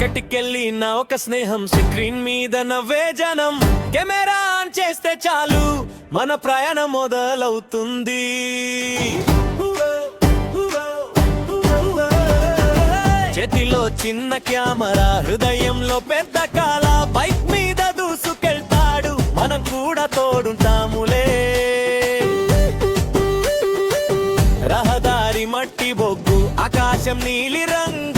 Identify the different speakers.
Speaker 1: ఎక్కడికెళ్ళిన ఒక స్నేహం స్క్రీన్ మీద నవ్వే జనం కెమెరా ఆన్ చేస్తే చాలు మన ప్రయాణం మొదలవుతుంది చేతిలో చిన్న కెమెరా హృదయంలో పెద్ద కాల బైక్ మీద దూసుకెళ్తాడు మనం కూడా తోడుంటాములే రహదారి మట్టి బొగ్గు ఆకాశం నీలి రంగు